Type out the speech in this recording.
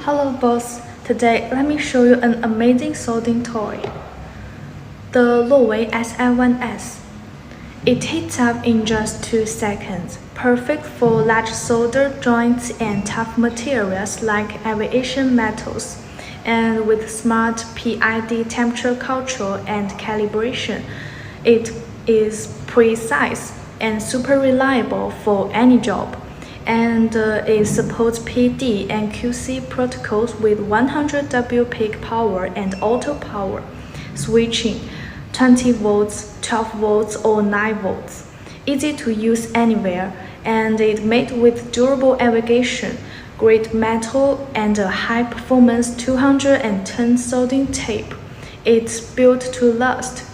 Hello boss, today let me show you an amazing soldering toy. The LUOWEI-SI1s. It heats up in just 2 seconds, perfect for large solder joints and tough materials like aviation metals. And with smart PID temperature control and calibration, it is precise and super reliable for any job. And it supports PD and QC protocols with 100W peak power and auto power switching, 20 volts, 12 volts or 9 volts. Easy to use anywhere, and it made with durable aviation, great metal and a high performance 210 soldering tape. It's built to last.